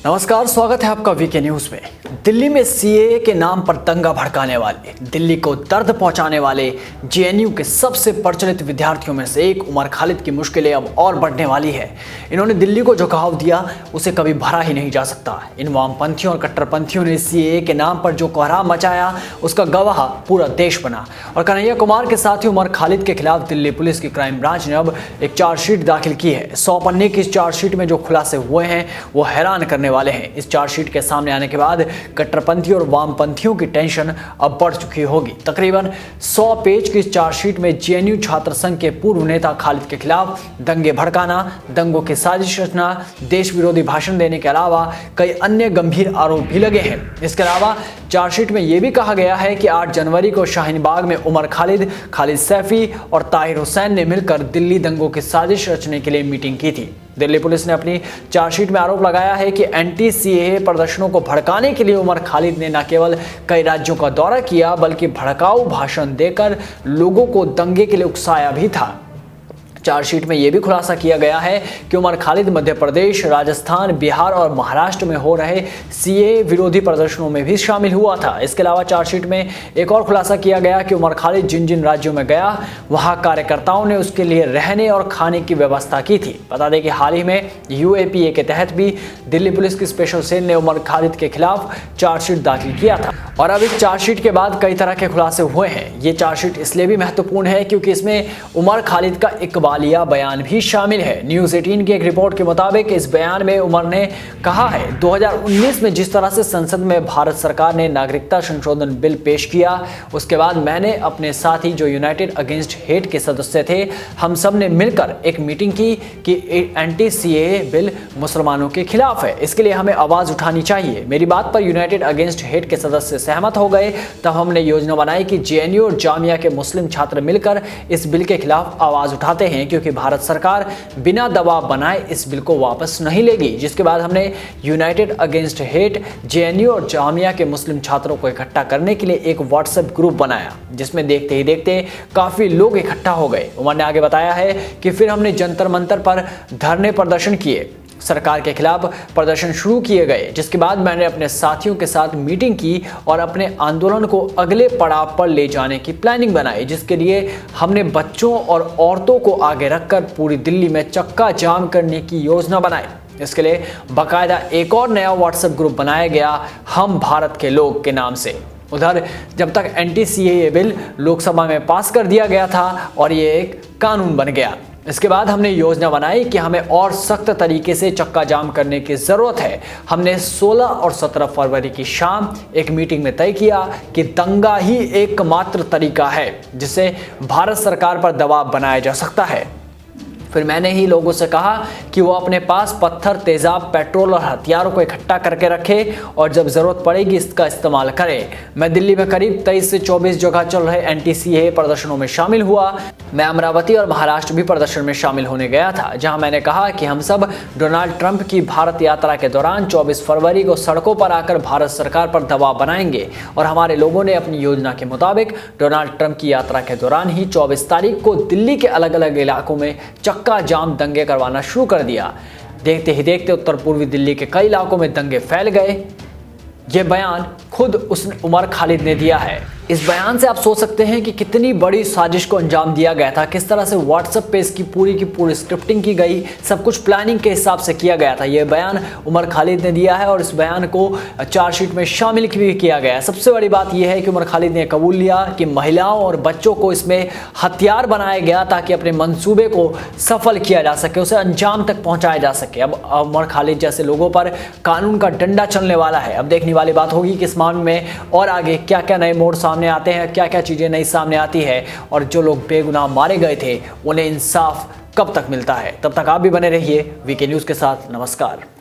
नमस्कार, स्वागत है आपका वीके न्यूज में। दिल्ली में सीएए के नाम पर दंगा भड़काने वाले, दिल्ली को दर्द पहुंचाने वाले जेएनयू के सबसे प्रचलित विद्यार्थियों में से एक उमर खालिद की मुश्किलें अब और बढ़ने वाली है। इन्होंने दिल्ली को जो घाव दिया उसे कभी भरा ही नहीं जा सकता। इन वामपंथियों और कट्टरपंथियों ने सीएए के नाम पर जो कोहराम मचाया उसका गवाह पूरा देश बना। और कन्हैया कुमार के साथ ही उमर खालिद के खिलाफ दिल्ली पुलिस की क्राइम ब्रांच ने अब एक चार्जशीट दाखिल की है। 100 पन्ने की इस चार्जशीट में जो खुलासे हुए हैं वो हैरान करने वाले हैं। इस चार्जशीट के सामने आने के बाद कट्टरपंथी और वामपंथियों की टेंशन अब बढ़ चुकी होगी। तकरीबन 100 पेज की इस चार्जशीट में जेएनयू छात्र संघ के पूर्व नेता खालिद के खिलाफ दंगे भड़काना, दंगों की साजिश रचना, देश विरोधी भाषण देने के अलावा कई अन्य गंभीर आरोप भी लगे हैं। इसके अलावा चार्जशीट में यह भी कहा गया है कि 8 जनवरी को शाहीन बाग में उमर खालिद, खालिद सैफी और ताहिर हुसैन ने मिलकर दिल्ली दंगों की साजिश रचने के लिए मीटिंग की थी। दिल्ली पुलिस ने अपनी चार्जशीट में आरोप लगाया है कि एंटी सीएए प्रदर्शनों को भड़काने के लिए उमर खालिद ने न केवल कई राज्यों का दौरा किया बल्कि भड़काऊ भाषण देकर लोगों को दंगे के लिए उकसाया भी था। चार्जशीट में यह भी खुलासा किया गया है कि उमर खालिद मध्य प्रदेश, राजस्थान, बिहार और महाराष्ट्र में हो रहे सीएए विरोधी प्रदर्शनों में भी शामिल हुआ था। इसके अलावा चार्जशीट में एक और खुलासा किया गया कि उमर खालिद जिन जिन राज्यों में गया वहां कार्यकर्ताओं ने उसके लिए रहने और खाने की व्यवस्था की थी। बता दें कि हाल ही में यूएपीए के तहत भी दिल्ली पुलिस की स्पेशल सेल ने उमर खालिद के खिलाफ चार्जशीट दाखिल किया था। और अब इस चार्जशीट के बाद कई तरह के खुलासे हुए हैं। ये चार्जशीट इसलिए भी महत्वपूर्ण है क्योंकि इसमें उमर खालिद का इकबालिया बयान भी शामिल है। न्यूज़ 18 की एक रिपोर्ट के मुताबिक इस बयान में उमर ने कहा है 2019 में जिस तरह से संसद में भारत सरकार ने नागरिकता संशोधन बिल पेश किया उसके बाद मैंने अपने साथी जो यूनाइटेड अगेंस्ट हेट के सदस्य थे हम सब ने मिलकर एक मीटिंग की कि एंटी सीएए बिल मुसलमानों के खिलाफ है, इसके लिए हमें आवाज उठानी चाहिए। मेरी बात पर यूनाइटेड अगेंस्ट हेट के सदस्य सहमत हो गए। तब हमने योजना बनाई कि जेएनयू और जामिया के मुस्लिम छात्र मिलकर इस बिल के खिलाफ आवाज उठाते हैं क्योंकि भारत सरकार बिना दबाव बनाए इस बिल को वापस नहीं लेगी। जिसके बाद हमने यूनाइटेड अगेंस्ट हेट, जेएनयू और जामिया के मुस्लिम छात्रों को इकट्ठा करने के लिए एक व्हाट्सएप ग्रुप बनाया जिसमें देखते ही देखते काफी लोग इकट्ठा हो गए। उमर ने आगे बताया है कि फिर हमने जंतर मंतर पर धरने प्रदर्शन किए, सरकार के खिलाफ प्रदर्शन शुरू किए गए। जिसके बाद मैंने अपने साथियों के साथ मीटिंग की और अपने आंदोलन को अगले पड़ाव पर ले जाने की प्लानिंग बनाई, जिसके लिए हमने बच्चों और औरतों को आगे रखकर पूरी दिल्ली में चक्का जाम करने की योजना बनाई। इसके लिए बाकायदा एक और नया व्हाट्सएप ग्रुप बनाया गया, हम भारत के लोग के नाम से। उधर जब तक एंटी सीएए बिल लोकसभा में पास कर दिया गया था और ये एक कानून बन गया, इसके बाद हमने योजना बनाई कि हमें और सख्त तरीके से चक्का जाम करने की ज़रूरत है। हमने 16 और 17 फरवरी की शाम एक मीटिंग में तय किया कि दंगा ही एकमात्र तरीका है जिससे भारत सरकार पर दबाव बनाया जा सकता है। फिर मैंने ही लोगों से कहा कि वो अपने पास पत्थर, तेजाब, पेट्रोल और हथियारों को इकट्ठा करके रखे और जब ज़रूरत पड़ेगी इसका इस्तेमाल करें। मैं दिल्ली में करीब 23 से 24 जगह चल रहे एंटी सीएए प्रदर्शनों में शामिल हुआ। मैं अमरावती और महाराष्ट्र भी प्रदर्शन में शामिल होने गया था, जहां मैंने कहा कि हम सब डोनाल्ड ट्रंप की भारत यात्रा के दौरान 24 फरवरी को सड़कों पर आकर भारत सरकार पर दबाव बनाएंगे। और हमारे लोगों ने अपनी योजना के मुताबिक डोनाल्ड ट्रंप की यात्रा के दौरान ही 24 तारीख को दिल्ली के अलग अलग इलाकों में चक्का जाम दंगे करवाना शुरू कर दिया। देखते ही देखते उत्तर पूर्वी दिल्ली के कई इलाकों में दंगे फैल गए। यह बयान खुद उस उमर खालिद ने दिया है। इस बयान से आप सोच सकते हैं कि कितनी बड़ी साजिश को अंजाम दिया गया था, किस तरह से व्हाट्सएप पे इसकी पूरी की पूरी स्क्रिप्टिंग की गई, सब कुछ प्लानिंग के हिसाब से किया गया था। यह बयान उमर खालिद ने दिया है और इस बयान को चार्जशीट में शामिल भी किया गया है। सबसे बड़ी बात यह है कि उमर खालिद ने कबूल लिया कि महिलाओं और बच्चों को इसमें हथियार बनाया गया ताकि अपने मंसूबे को सफल किया जा सके, उसे अंजाम तक पहुंचाया जा सके। अब उमर खालिद जैसे लोगों पर कानून का डंडा चलने वाला है। अब देखने वाली बात होगी कि इस मामले में और आगे क्या क्या नए मोड़ सामने आते हैं, क्या क्या चीजें नई सामने आती है और जो लोग बेगुनाह मारे गए थे उन्हें इंसाफ कब तक मिलता है। तब तक आप भी बने रहिए वीके न्यूज के साथ। नमस्कार।